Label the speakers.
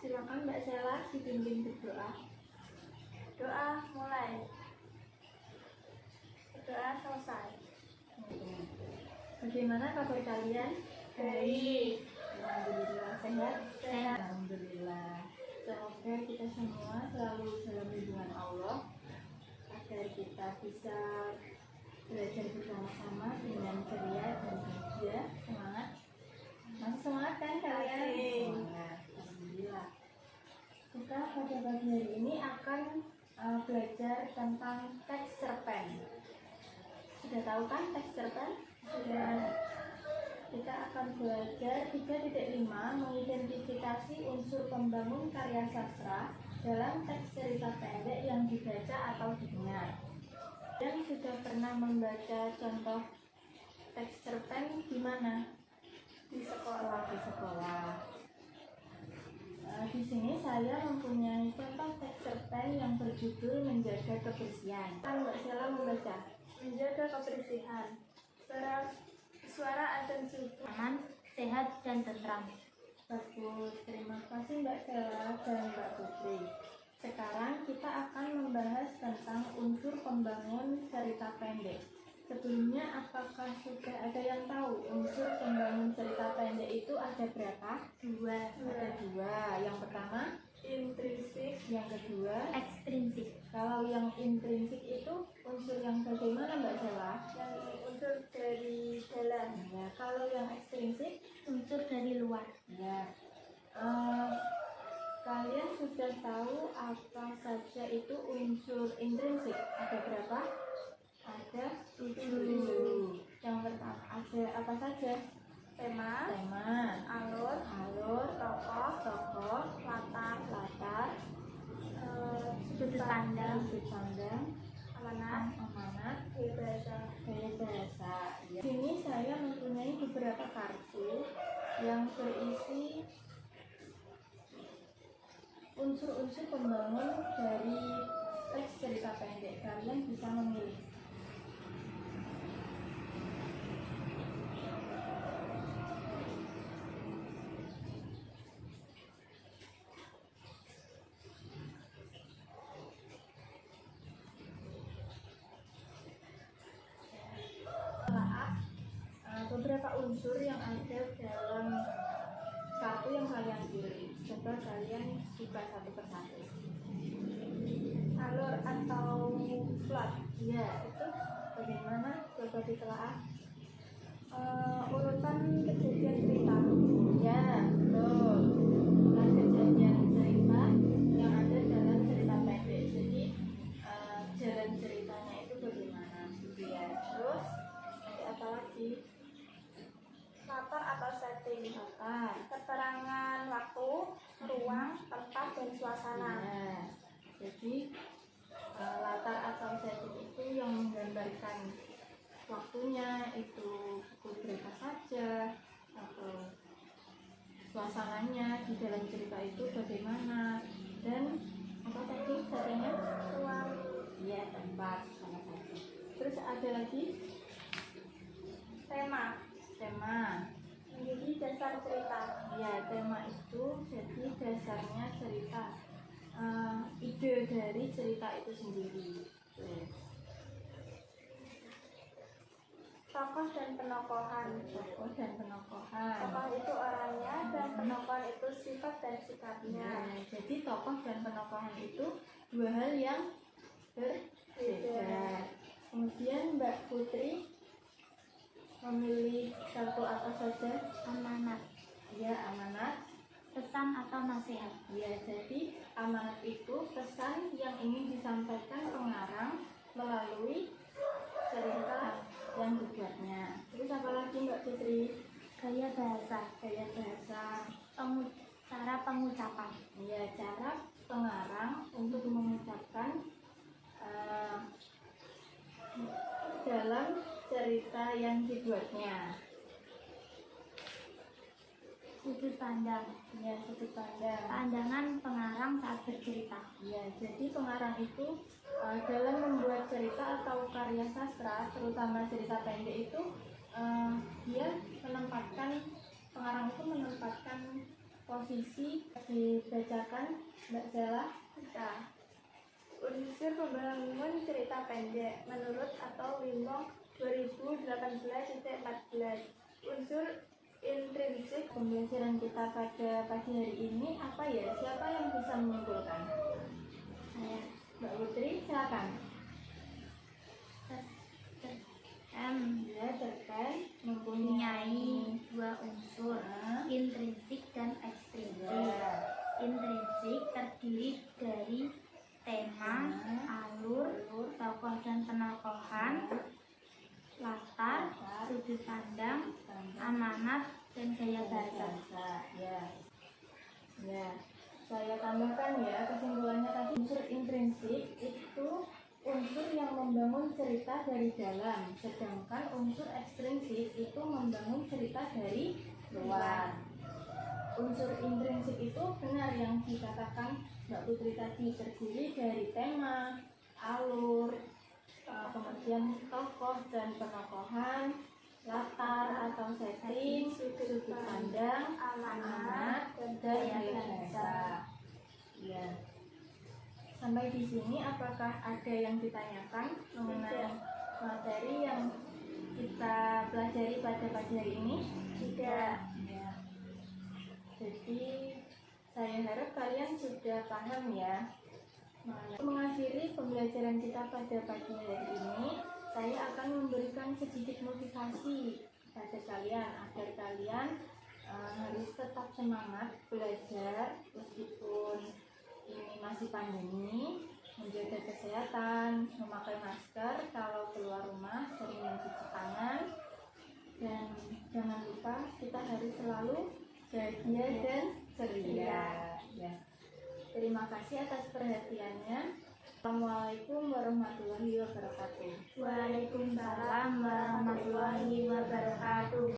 Speaker 1: Silakan Mbak Sela dibimbing berdoa. Doa mulai. Doa selesai. Bagaimana kabar kalian?
Speaker 2: Baik.
Speaker 1: Alhamdulillah. Sehat?
Speaker 2: Sehat.
Speaker 1: Alhamdulillah. Semoga kita semua selalu dalam lindungan Allah agar kita bisa belajar bersama-sama dengan ceria dan bahagia. Semangat. Masih semangat kan kalian? Semangat. Alhamdulillah. Kita pada pagi hari ini akan belajar tentang teks cerpen. Sudah tahu kan teks cerpen? Sudah. Kita akan belajar 3.5 mengidentifikasi unsur pembangun karya sastra dalam teks cerita pendek yang dibaca atau didengar. Dan sudah pernah membaca contoh teks cerpen di mana? Di sekolah. Di sini saya mempunyai contoh teks cerpen yang berjudul Menjaga Kebersihan. Kan Mbak Sela membaca? Menjaga kebersihan. Suara azan subuh.
Speaker 2: Aman, sehat, dan tentram.
Speaker 1: Bagus, terima kasih Mbak Sela dan Mbak Putri. Sekarang kita akan membahas tentang unsur pembangun cerita pendek. Sebelumnya, apakah sudah ada yang tahu unsur pembangun cerita pendek itu ada berapa? Ada dua. Yang pertama, intrinsik. Yang kedua,
Speaker 2: Ekstrinsik.
Speaker 1: kalau yang intrinsik itu unsur yang bagaimana Mbak Sela?
Speaker 2: Yang unsur dari dalam.
Speaker 1: Ya, kalau yang ekstrinsik,
Speaker 2: Unsur dari luar.
Speaker 1: ya. Kalian sudah tahu apa saja itu unsur intrinsik? Ada berapa? Ada 7. Yang pertama ada apa saja? Tema, alur, tokoh, latar,
Speaker 2: Sudut pandang.
Speaker 1: amanat, gaya bahasa. Di sini saya mempunyai beberapa kartu yang berisi unsur-unsur pembangun dari teks cerita pendek. Kalian bisa memilih. Beberapa unsur yang ada dalam kartu yang kalian pilih. Coba kalian buka satu persatu. Alur atau plot? Ya, itu bagaimana? Coba ditelaah. Urutan kejadian cerita. Ya, betul. Urutan kejadian cerita yang ada dalam cerita pendek. Jadi jalan ceritanya itu bagaimana? Ya. Terus nanti apa lagi? Latar atau setting. Keterangan waktu, ruang, tempat, dan suasana. Nah, jadi latar atau setting itu yang menggambarkan waktunya itu pukul berapa saja, atau suasananya di dalam cerita itu bagaimana, dan apa tadi settingnya? Ruang, ya, tempat, sama saja. Terus ada lagi tema menjadi dasar cerita. Ya, tema itu jadi dasarnya cerita, ide dari cerita itu sendiri. Tokoh dan penokohan. Tokoh itu orangnya dan penokohan itu sifat dan sikapnya. Ya, jadi tokoh dan penokohan itu dua hal yang berbeda. Kemudian Mbak Putri memilih satu apa saja?
Speaker 2: Amanat.
Speaker 1: Ya, amanat.
Speaker 2: Pesan atau nasihat.
Speaker 1: Ya, jadi amanat itu pesan yang ingin disampaikan pengarang melalui cerita yang dibuatnya. Terus apa lagi Mbak Putri?
Speaker 2: Gaya bahasa. Cara pengucapan.
Speaker 1: Ya, cara pengarang untuk mengucapkan dalam cerita yang dibuatnya.
Speaker 2: Sudut pandang.
Speaker 1: Ya, sudut pandang.
Speaker 2: Pandangan pengarang saat bercerita.
Speaker 1: Ya, jadi pengarang itu dalam membuat cerita atau karya sastra, terutama cerita pendek itu, pengarang itu menempatkan posisi dibacakan Mbak Zela.
Speaker 3: Nah, unsur pembangun cerita pendek menurut atau Wimong 2018-14. Unsur intrinsik
Speaker 1: Pembelajaran kita pada pagi hari ini apa ya? Siapa yang bisa menyimpulkan?
Speaker 2: Saya
Speaker 1: Mbak Putri, silakan.
Speaker 2: Dia
Speaker 1: Ya, terkait
Speaker 2: mempunyai dua unsur, intrinsik dan ekstrinsik.
Speaker 1: Ya.
Speaker 2: Intrinsik terdiri dari tema, alur, tokoh dan penokohan, latar, sudut pandang, amanat, dan gaya bahasa.
Speaker 1: Ya. Ya. Saya tambahkan ya, kesimpulannya tadi unsur intrinsik itu unsur yang membangun cerita dari dalam, sedangkan unsur ekstrinsik itu membangun cerita dari luar. Unsur intrinsik itu benar yang dikatakan Mbak Putri tadi, terdiri dari tema, alur, kemudian tokoh dan penokohan, latar atau setting, sudut pandang, alamat, dan gaya bahasa. Ya. Sampai di sini apakah ada yang ditanyakan mengenai materi yang kita pelajari pada pagi hari ini?
Speaker 3: Tidak.
Speaker 1: Ya. Jadi saya harap kalian sudah paham ya. Mengakhiri pembelajaran kita pada pagi hari ini, saya akan memberikan sedikit motivasi pada kalian agar kalian harus tetap semangat belajar meskipun ini masih pandemi, menjaga kesehatan, memakai masker kalau keluar rumah, sering mencuci tangan, dan jangan lupa kita harus selalu bahagia dan ceria. Ya. Terima kasih atas perhatiannya. Assalamualaikum warahmatullahi wabarakatuh.
Speaker 2: Waalaikumsalam warahmatullahi wabarakatuh.